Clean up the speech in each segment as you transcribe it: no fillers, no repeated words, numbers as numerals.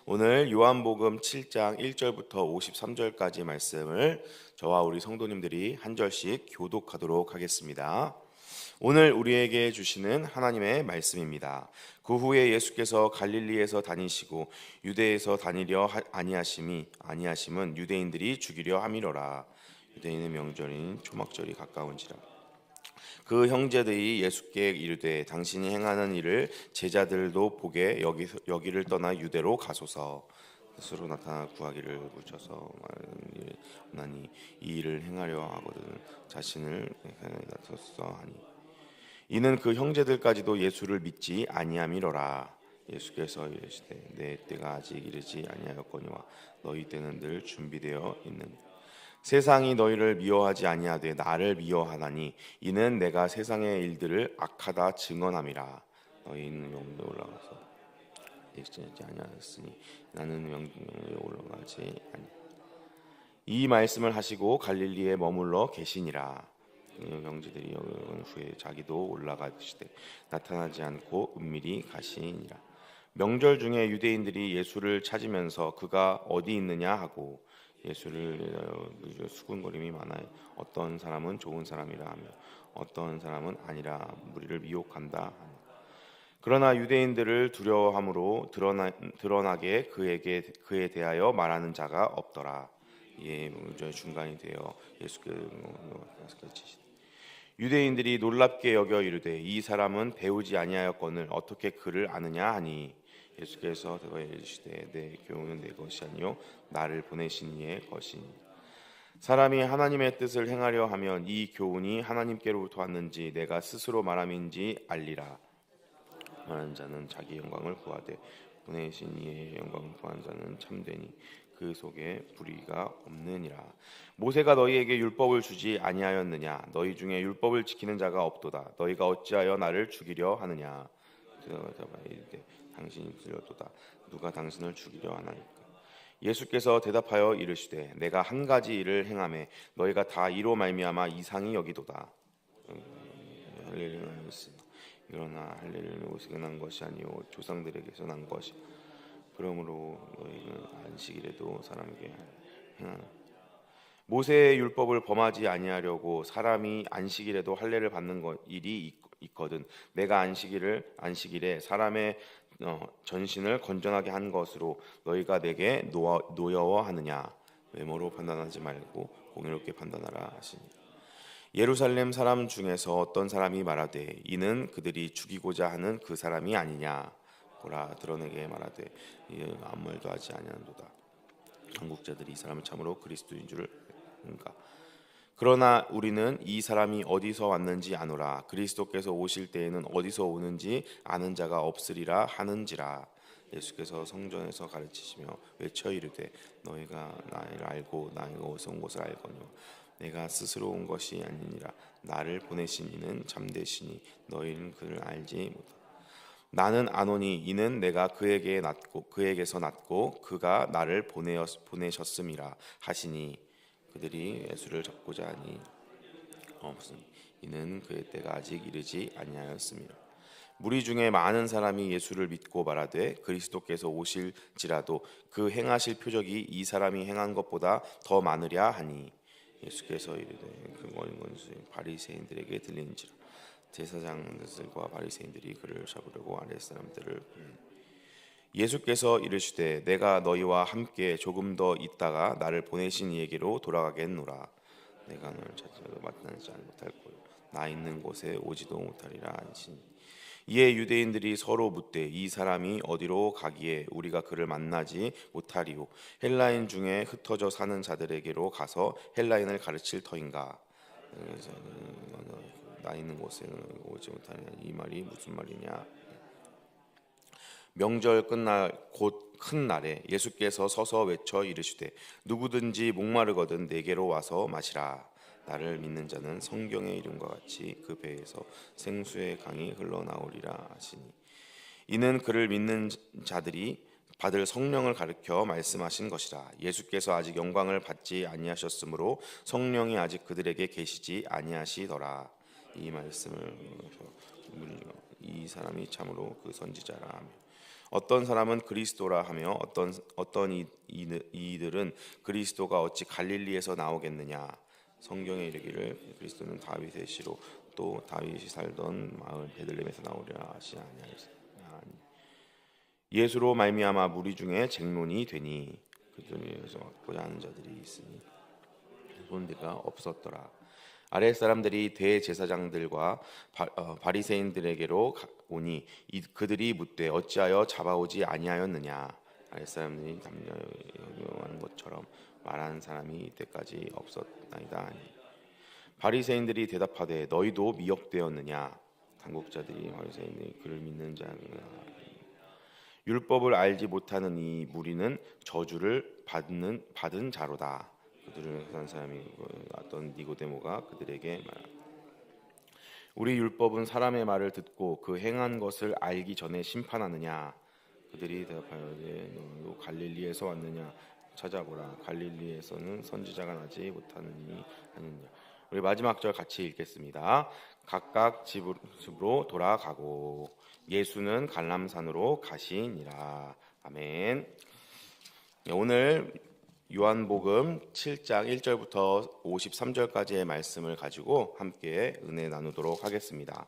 오늘 요한복음 7장 1절부터 53절까지 말씀을 저와 우리 성도님들이 한 절씩 교독하도록 하겠습니다. 오늘 우리에게 주시는 하나님의 말씀입니다. 그 후에 예수께서 갈릴리에서 다니시고 유대에서 다니려 아니하심은 유대인들이 죽이려 함이로라. 유대인의 명절인 초막절이 가까운지라. 그 형제들이 예수께 이르되 당신이 행하는 일을 제자들도 보게 여기를 떠나 유대로 가소서. 스스로 나타나 구하기를 묻혀서 말하니 이 일을 행하려 하거든 자신을 나서서 하니 이는 그 형제들까지도 예수를 믿지 아니함이로라. 예수께서 이르시되 내 때가 아직 이르지 아니하였거니와 너희 때는 늘 준비되어 있는. 세상이 너희를 미워하지 아니하되 나를 미워하나니 이는 내가 세상의 일들을 악하다 증언함이라. 너희는 영도 올라가서 exist지 아니하였으니 나는 영에 올라가지 아니. 이 말씀을 하시고 갈릴리에 머물러 계시니라. 형제들이 여긴 후에 자기도 올라가시되 나타나지 않고 은밀히 가시니라. 명절 중에 유대인들이 예수를 찾으면서 그가 어디 있느냐 하고 예수를 수군거림이 많아요. 어떤 사람은 좋은 사람이라 하며 어떤 사람은 아니라 무리를 미혹한다. 그러나 유대인들을 두려워함으로 드러나게 그에 대하여 말하는 자가 없더라. 예, 중간이 되어 예수께 유대인들이 놀랍게 여겨 이르되 이 사람은 배우지 아니하였거늘 어떻게 그를 아느냐 하니 예수께서 대답하여 이르시되 내 교훈은 내 것이 아니요 나를 보내신 이의 것이니 사람이 하나님의 뜻을 행하려 하면 이 교훈이 하나님께로부터 왔는지 내가 스스로 말함인지 알리라. 말하는 자는 자기 영광을 구하되 보내신 이의 영광을 구하는 자는 참되니 그 속에 불의가 없느니라. 모세가 너희에게 율법을 주지 아니하였느냐? 너희 중에 율법을 지키는 자가 없도다. 너희가 어찌하여 나를 죽이려 하느냐? 이르되 당신이 들려도다. 누가 당신을 죽이려 하나이까? 예수께서 대답하여 이르시되 내가 한 가지 일을 행하매 너희가 다 이로 말미암아 이상히 여기도다. 그러나 할례는 모세에게 난 것이 아니요 조상들에게서 난 것이. 그러므로 너희는 안식일에도 사람에게 행하라. 모세의 율법을 범하지 아니하려고 사람이 안식일에도 할례를 받는 일이 있거든. 내가 안식일에 사람의 전신을 건전하게 한 것으로 너희가 내게 노여워하느냐? 외모로 판단하지 말고 공의롭게 판단하라 하시니. 예루살렘 사람 중에서 어떤 사람이 말하되 이는 그들이 죽이고자 하는 그 사람이 아니냐? 보라 드러내게 말하되 이는 아무 말도 하지 아니하는도다. 한국자들이 이 사람을 참으로 그리스도인 줄을 아는가? 그러나 우리는 이 사람이 어디서 왔는지 아노라. 그리스도께서 오실 때에는 어디서 오는지 아는 자가 없으리라 하는지라. 예수께서 성전에서 가르치시며 외쳐 이르되 너희가 나를 알고 나가 어디서 온 것을 알거니와 내가 스스로 온 것이 아니니라. 나를 보내신 이는 참되시니 너희는 그를 알지 못하라. 나는 아노니 이는 내가 그에게서 났고 그가 나를 보내셨음이라 하시니 그들이 예수를 잡고자 하니 없으니 이는 그의 때가 아직 이르지 아니하였음이라. 무리 중에 많은 사람이 예수를 믿고 말하되 그리스도께서 오실지라도 그 행하실 표적이 이 사람이 행한 것보다 더 많으랴 하니 예수께서 이르되 그 어린 권수의 바리새인들에게 들린지라. 제사장들과 바리새인들이 그를 잡으려고 아랫사람들을 예수께서 이르시되 내가 너희와 함께 조금 더 있다가 나를 보내신 이에게로 돌아가겠노라. 내가 너를 찾아도 만나지 못할 거요 나 있는 곳에 오지도 못하리라 하시니. 이에 유대인들이 서로 묻되 이 사람이 어디로 가기에 우리가 그를 만나지 못하리요? 헬라인 중에 흩어져 사는 자들에게로 가서 헬라인을 가르칠 터인가? 나 있는 곳에 오지 못하냐? 이 말이 무슨 말이냐? 명절 끝날 곧 큰 날에 예수께서 서서 외쳐 이르시되 누구든지 목마르거든 내게로 와서 마시라. 나를 믿는 자는 성경의 이름과 같이 그 배에서 생수의 강이 흘러나오리라 하시니. 이는 그를 믿는 자들이 받을 성령을 가르쳐 말씀하신 것이라. 예수께서 아직 영광을 받지 아니하셨으므로 성령이 아직 그들에게 계시지 아니하시더라. 이 말씀을 이 사람이 참으로 그 선지자라 하며 어떤 사람은 그리스도라 하며 어떤 이들은 그리스도가 어찌 갈릴리에서 나오겠느냐. 성경에 이르기를 그리스도는 다윗의 씨로 또 다윗이 살던 마을 베들레헴에서 나오리라 하시 아니하였으니 예수로 말미암아 무리 중에 쟁론이 되니 그들에서 막고자 하는 자들이 있으니 손대가 없었더라. 아랫 사람들이 대제사장들과 바리새인들에게로 오니 그들이 묻되 어찌하여 잡아오지 아니하였느냐. 아랫 사람들이 담력하는 것처럼 말하는 사람이 이때까지 없었나이다. 바리새인들이 대답하되 너희도 미혹되었느냐. 당국자들이 바리새인들이 그를 믿는 자가 율법을 알지 못하는 이 무리는 저주를 받은 자로다. 그들을 한 사람이 어떤 니고데모가 그들에게 말하되 우리 율법은 사람의 말을 듣고 그 행한 것을 알기 전에 심판하느냐. 그들이 대답하여되 너도 갈릴리에서 왔느냐. 찾아보라. 갈릴리에서는 선지자가 나지 못하느니 아니냐. 우리 마지막 절 같이 읽겠습니다. 각각 집으로 돌아가고 예수는 갈람산으로 가시니라. 아멘. 오늘 요한복음 7장 1절부터 53절까지의 말씀을 가지고 함께 은혜 나누도록 하겠습니다.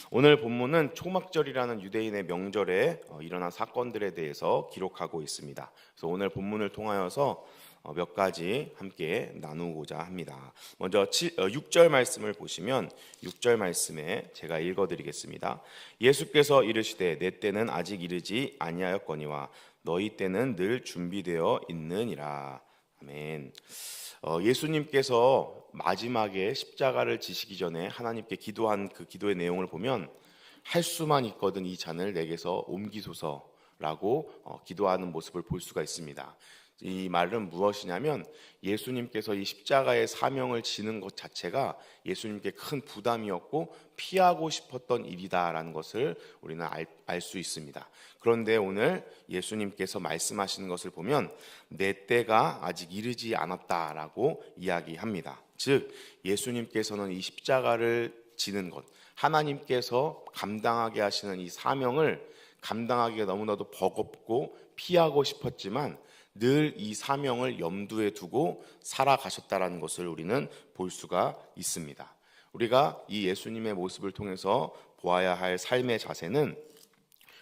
오늘 본문은 초막절이라는 유대인의 명절에 일어난 사건들에 대해서 기록하고 있습니다. 그래서 오늘 본문을 통하여서 몇 가지 함께 나누고자 합니다. 먼저 6절 말씀을 보시면 6절 말씀에 제가 읽어드리겠습니다. 예수께서 이르시되 내 때는 아직 이르지 아니하였거니와 너희 때는 늘 준비되어 있느니라. 아멘. 예수님께서 마지막에 십자가를 지시기 전에 하나님께 기도한 그 기도의 내용을 보면 할 수만 있거든 이 잔을 내게서 옮기소서라고 기도하는 모습을 볼 수가 있습니다. 이 말은 무엇이냐면 예수님께서 이 십자가의 사명을 지는 것 자체가 예수님께 큰 부담이었고 피하고 싶었던 일이다라는 것을 우리는 알 수 있습니다. 그런데 오늘 예수님께서 말씀하시는 것을 보면 내 때가 아직 이르지 않았다라고 이야기합니다. 즉 예수님께서는 이 십자가를 지는 것, 하나님께서 감당하게 하시는 이 사명을 감당하기가 너무나도 버겁고 피하고 싶었지만 늘 이 사명을 염두에 두고 살아가셨다라는 것을 우리는 볼 수가 있습니다. 우리가 이 예수님의 모습을 통해서 보아야 할 삶의 자세는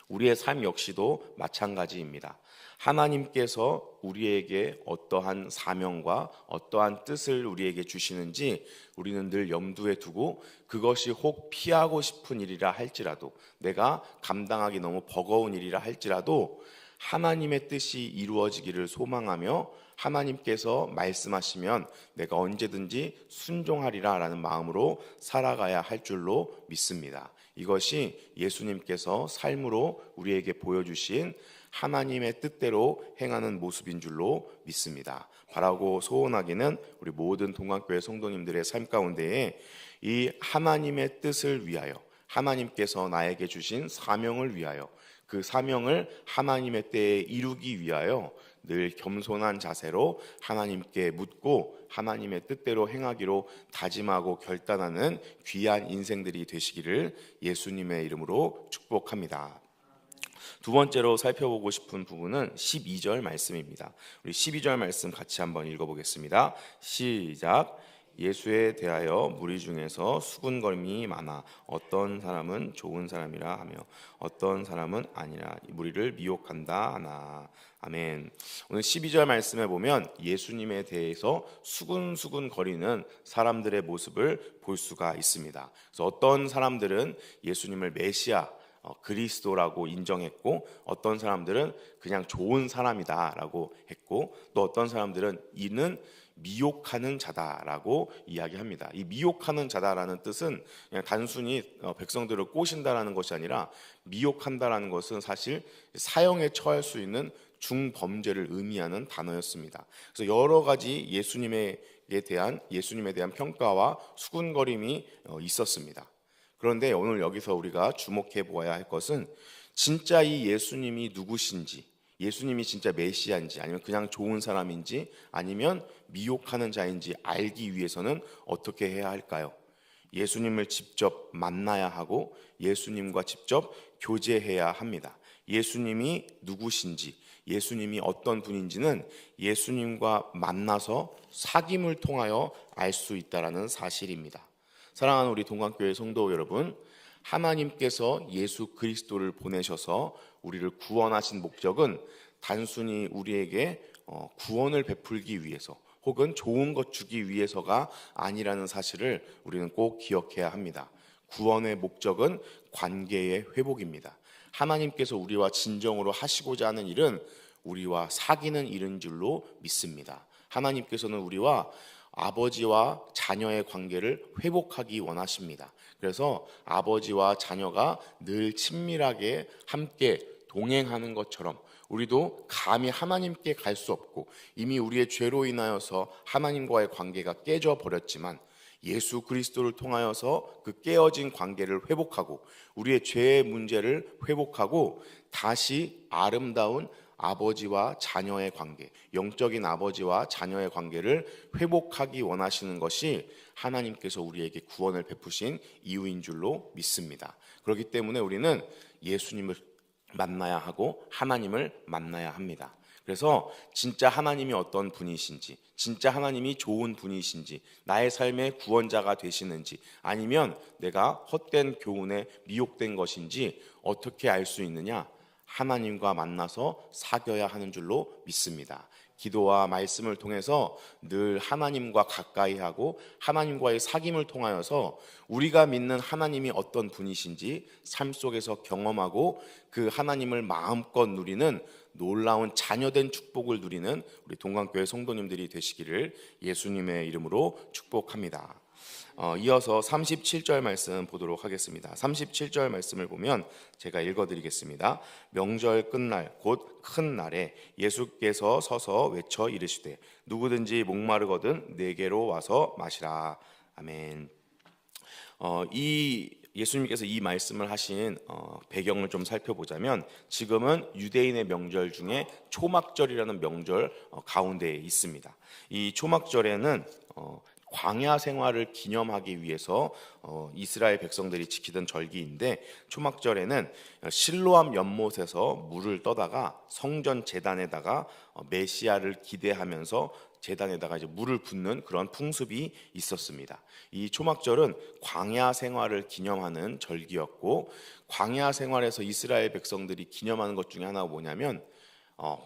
우리의 삶 역시도 마찬가지입니다. 하나님께서 우리에게 어떠한 사명과 어떠한 뜻을 우리에게 주시는지 우리는 늘 염두에 두고 그것이 혹 피하고 싶은 일이라 할지라도 내가 감당하기 너무 버거운 일이라 할지라도 하나님의 뜻이 이루어지기를 소망하며 하나님께서 말씀하시면 내가 언제든지 순종하리라 라는 마음으로 살아가야 할 줄로 믿습니다. 이것이 예수님께서 삶으로 우리에게 보여주신 하나님의 뜻대로 행하는 모습인 줄로 믿습니다. 바라고 소원하기는 우리 모든 동안교회 성도님들의 삶 가운데에 이 하나님의 뜻을 위하여 하나님께서 나에게 주신 사명을 위하여 그 사명을 하나님의 때에 이루기 위하여 늘 겸손한 자세로 하나님께 묻고 하나님의 뜻대로 행하기로 다짐하고 결단하는 귀한 인생들이 되시기를 예수님의 이름으로 축복합니다. 두 번째로 살펴보고 싶은 부분은 12절 말씀입니다. 우리 12절 말씀 같이 한번 읽어보겠습니다. 시작. 예수에 대하여 무리 중에서 수군거림이 많아 어떤 사람은 좋은 사람이라 하며 어떤 사람은 아니라 무리를 미혹한다 하나. 아멘. 오늘 12절 말씀에 보면 예수님에 대해서 수군수군 거리는 사람들의 모습을 볼 수가 있습니다. 그래서 어떤 사람들은 예수님을 메시아 그리스도라고 인정했고 어떤 사람들은 그냥 좋은 사람이다라고 했고 또 어떤 사람들은 이는 미혹하는 자다라고 이야기합니다. 이 미혹하는 자다라는 뜻은 그냥 단순히 백성들을 꼬신다라는 것이 아니라 미혹한다라는 것은 사실 사형에 처할 수 있는 중범죄를 의미하는 단어였습니다. 그래서 여러 가지 예수님에 대한 평가와 수군거림이 있었습니다. 그런데 오늘 여기서 우리가 주목해 보아야 할 것은 진짜 이 예수님이 누구신지, 예수님이 진짜 메시아인지 아니면 그냥 좋은 사람인지 아니면 미혹하는 자인지 알기 위해서는 어떻게 해야 할까요? 예수님을 직접 만나야 하고 예수님과 직접 교제해야 합니다. 예수님이 누구신지, 예수님이 어떤 분인지는 예수님과 만나서 사귐을 통하여 알 수 있다라는 사실입니다. 사랑하는 우리 동관교회 성도 여러분, 하나님께서 예수 그리스도를 보내셔서 우리를 구원하신 목적은 단순히 우리에게 구원을 베풀기 위해서 혹은 좋은 것 주기 위해서가 아니라는 사실을 우리는 꼭 기억해야 합니다. 구원의 목적은 관계의 회복입니다. 하나님께서 우리와 진정으로 하시고자 하는 일은 우리와 사귀는 일인 줄로 믿습니다. 하나님께서는 우리와 아버지와 자녀의 관계를 회복하기 원하십니다. 그래서 아버지와 자녀가 늘 친밀하게 함께 동행하는 것처럼 우리도 감히 하나님께 갈 수 없고 이미 우리의 죄로 인하여서 하나님과의 관계가 깨져 버렸지만 예수 그리스도를 통하여서 그 깨어진 관계를 회복하고 우리의 죄의 문제를 회복하고 다시 아름다운 아버지와 자녀의 관계, 영적인 아버지와 자녀의 관계를 회복하기 원하시는 것이 하나님께서 우리에게 구원을 베푸신 이유인 줄로 믿습니다. 그렇기 때문에 우리는 예수님을 만나야 하고 하나님을 만나야 합니다. 그래서 진짜 하나님이 어떤 분이신지, 진짜 하나님이 좋은 분이신지, 나의 삶의 구원자가 되시는지, 아니면 내가 헛된 교훈에 미혹된 것인지 어떻게 알 수 있느냐? 하나님과 만나서 사귀어야 하는 줄로 믿습니다. 기도와 말씀을 통해서 늘 하나님과 가까이 하고 하나님과의 사귐을 통하여서 우리가 믿는 하나님이 어떤 분이신지 삶 속에서 경험하고 그 하나님을 마음껏 누리는 놀라운 자녀된 축복을 누리는 우리 동관교회 성도님들이 되시기를 예수님의 이름으로 축복합니다. 이어서 37절 말씀 보도록 하겠습니다. 37절 말씀을 보면 제가 읽어드리겠습니다. 명절 끝날 곧 큰 날에 예수께서 서서 외쳐 이르시되 누구든지 목마르거든 내게로 와서 마시라. 아멘. 예수님께서 이 말씀을 하신 배경을 좀 살펴보자면 지금은 유대인의 명절 중에 초막절이라는 명절 가운데에 있습니다. 이 초막절에는 광야 생활을 기념하기 위해서 이스라엘 백성들이 지키던 절기인데 초막절에는 실로암 연못에서 물을 떠다가 성전 제단에다가 메시아를 기대하면서 제단에다가 이제 물을 붓는 그런 풍습이 있었습니다. 이 초막절은 광야 생활을 기념하는 절기였고 광야 생활에서 이스라엘 백성들이 기념하는 것 중에 하나가 뭐냐면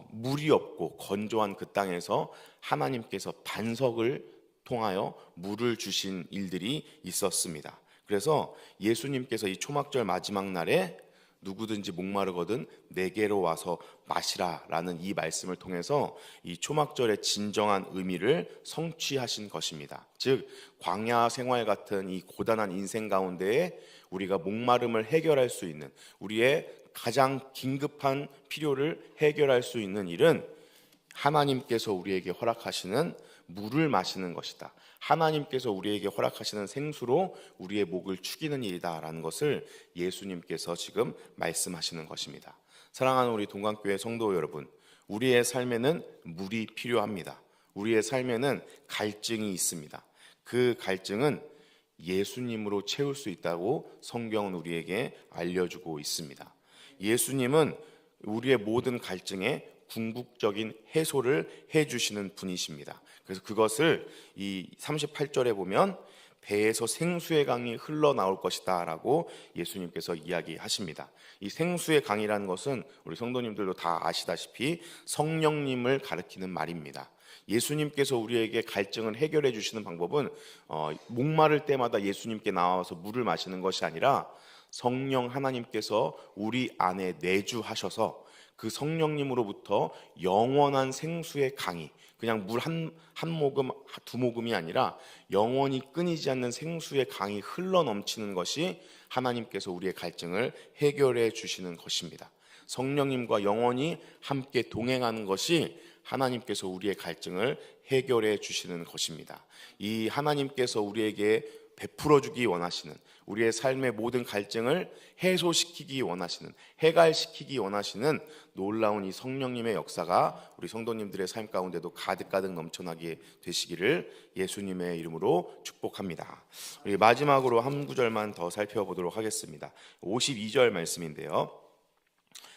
물이 없고 건조한 그 땅에서 하나님께서 반석을 통하여 물을 주신 일들이 있었습니다. 그래서 예수님께서 이 초막절 마지막 날에 누구든지 목마르거든 내게로 와서 마시라라는 이 말씀을 통해서 이 초막절의 진정한 의미를 성취하신 것입니다. 즉 광야 생활 같은 이 고단한 인생 가운데에 우리가 목마름을 해결할 수 있는 우리의 가장 긴급한 필요를 해결할 수 있는 일은 하나님께서 우리에게 허락하시는 물을 마시는 것이다. 하나님께서 우리에게 허락하시는 생수로 우리의 목을 축이는 일이다라는 것을 예수님께서 지금 말씀하시는 것입니다. 사랑하는 우리 동관교회 성도 여러분, 우리의 삶에는 물이 필요합니다. 우리의 삶에는 갈증이 있습니다. 그 갈증은 예수님으로 채울 수 있다고 성경은 우리에게 알려주고 있습니다. 예수님은 우리의 모든 갈증에 궁극적인 해소를 해주시는 분이십니다. 그래서 그것을 이 38절에 보면 배에서 생수의 강이 흘러나올 것이다 라고 예수님께서 이야기하십니다. 이 생수의 강이라는 것은 우리 성도님들도 다 아시다시피 성령님을 가리키는 말입니다. 예수님께서 우리에게 갈증을 해결해 주시는 방법은 목마를 때마다 예수님께 나와서 물을 마시는 것이 아니라 성령 하나님께서 우리 안에 내주하셔서 그 성령님으로부터 영원한 생수의 강이 그냥 물 한 모금, 두 모금이 아니라 영원히 끊이지 않는 생수의 강이 흘러 넘치는 것이 하나님께서 우리의 갈증을 해결해 주시는 것입니다. 성령님과 영원히 함께 동행하는 것이 하나님께서 우리의 갈증을 해결해 주시는 것입니다. 이 하나님께서 우리에게 베풀어 주기 원하시는 우리의 삶의 모든 갈증을 해소시키기 원하시는 해갈시키기 원하시는 놀라운 이 성령님의 역사가 우리 성도님들의 삶 가운데도 가득가득 넘쳐나게 되시기를 예수님의 이름으로 축복합니다. 우리 마지막으로 한 구절만 더 살펴보도록 하겠습니다. 52절 말씀인데요.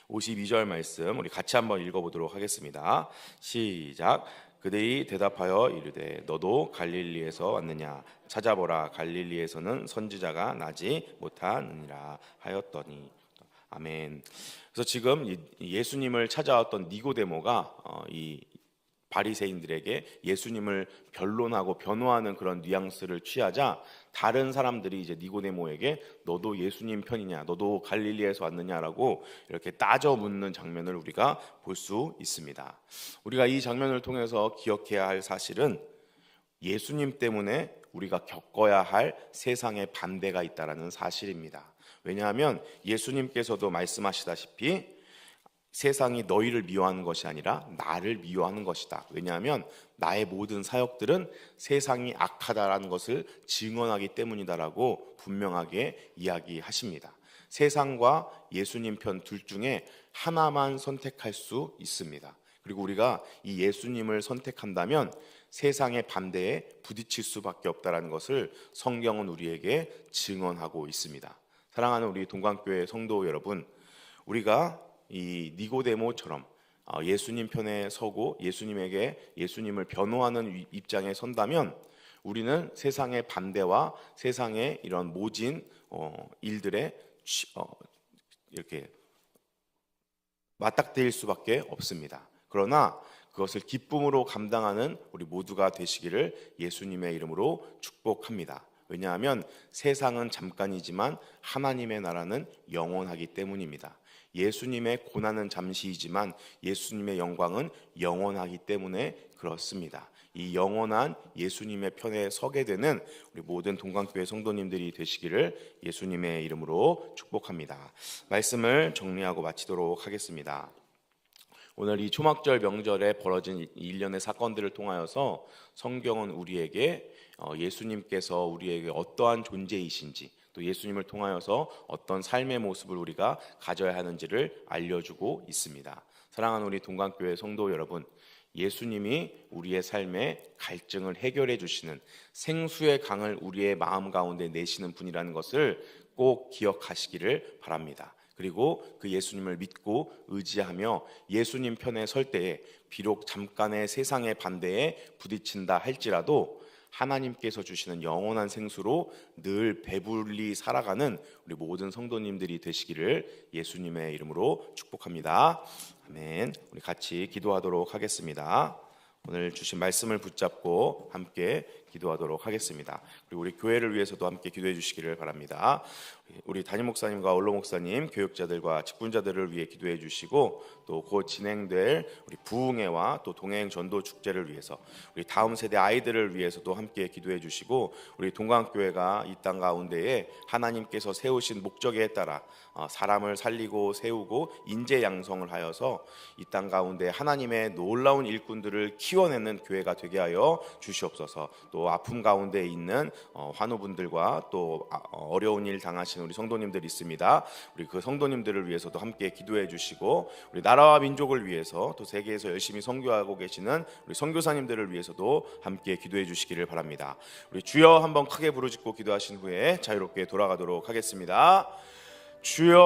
52절 말씀 우리 같이 한번 읽어보도록 하겠습니다. 시작. 그들이 대답하여 이르되 너도 갈릴리에서 왔느냐 찾아보라 갈릴리에서는 선지자가 나지 못하느니라 하였더니. 아멘. 그래서 지금 예수님을 찾아왔던 니고데모가 이 바리새인들에게 예수님을 변론하고 변호하는 그런 뉘앙스를 취하자 다른 사람들이 이제 니고데모에게 너도 예수님 편이냐, 너도 갈릴리에서 왔느냐라고 이렇게 따져 묻는 장면을 우리가 볼 수 있습니다. 우리가 이 장면을 통해서 기억해야 할 사실은 예수님 때문에 우리가 겪어야 할 세상의 반대가 있다라는 사실입니다. 왜냐하면 예수님께서도 말씀하시다시피 세상이 너희를 미워하는 것이 아니라 나를 미워하는 것이다. 왜냐하면 나의 모든 사역들은 세상이 악하다라는 것을 증언하기 때문이다라고 분명하게 이야기하십니다. 세상과 예수님 편 둘 중에 하나만 선택할 수 있습니다. 그리고 우리가 이 예수님을 선택한다면 세상의 반대에 부딪힐 수밖에 없다라는 것을 성경은 우리에게 증언하고 있습니다. 사랑하는 우리 동관교회 성도 여러분, 우리가 이 니고데모처럼 예수님 편에 서고 예수님을 변호하는 입장에 선다면 우리는 세상의 반대와 세상의 이런 모진 일들에 이렇게 맞닥뜨릴 수밖에 없습니다. 그러나 그것을 기쁨으로 감당하는 우리 모두가 되시기를 예수님의 이름으로 축복합니다. 왜냐하면 세상은 잠깐이지만 하나님의 나라는 영원하기 때문입니다. 예수님의 고난은 잠시이지만 예수님의 영광은 영원하기 때문에 그렇습니다. 이 영원한 예수님의 편에 서게 되는 우리 모든 동관교회 성도님들이 되시기를 예수님의 이름으로 축복합니다. 말씀을 정리하고 마치도록 하겠습니다. 오늘 이 초막절 명절에 벌어진 일련의 사건들을 통하여서 성경은 우리에게 예수님께서 우리에게 어떠한 존재이신지, 또 예수님을 통하여서 어떤 삶의 모습을 우리가 가져야 하는지를 알려주고 있습니다. 사랑하는 우리 동관교회 성도 여러분, 예수님이 우리의 삶의 갈증을 해결해 주시는 생수의 강을 우리의 마음 가운데 내시는 분이라는 것을 꼭 기억하시기를 바랍니다. 그리고 그 예수님을 믿고 의지하며 예수님 편에 설 때에 비록 잠깐의 세상의 반대에 부딪힌다 할지라도 하나님께서 주시는 영원한 생수로 늘 배불리 살아가는 우리 모든 성도님들이 되시기를 예수님의 이름으로 축복합니다. 아멘. 우리 같이 기도하도록 하겠습니다. 오늘 주신 말씀을 붙잡고 함께 기도하도록 하겠습니다. 그리고 우리 교회를 위해서도 함께 기도해 주시기를 바랍니다. 우리 담임 목사님과 원로 목사님, 교육자들과 직분자들을 위해 기도해 주시고, 또 곧 진행될 우리 부흥회와 또 동행 전도 축제를 위해서 우리 다음 세대 아이들을 위해서도 함께 기도해 주시고, 우리 동관교회가 이 땅 가운데에 하나님께서 세우신 목적에 따라 사람을 살리고 세우고 인재 양성을 하여서 이 땅 가운데 하나님의 놀라운 일꾼들을 키워내는 교회가 되게 하여 주시옵소서. 또 아픔 가운데 있는 환우분들과 또 어려운 일 당하시는 우리 성도님들 있습니다. 우리 그 성도님들을 위해서도 함께 기도해 주시고, 우리 나라와 민족을 위해서 또 세계에서 열심히 선교하고 계시는 우리 선교사님들을 위해서도 함께 기도해 주시기를 바랍니다. 우리 주여 한번 크게 부르짖고 기도하신 후에 자유롭게 돌아가도록 하겠습니다. 주여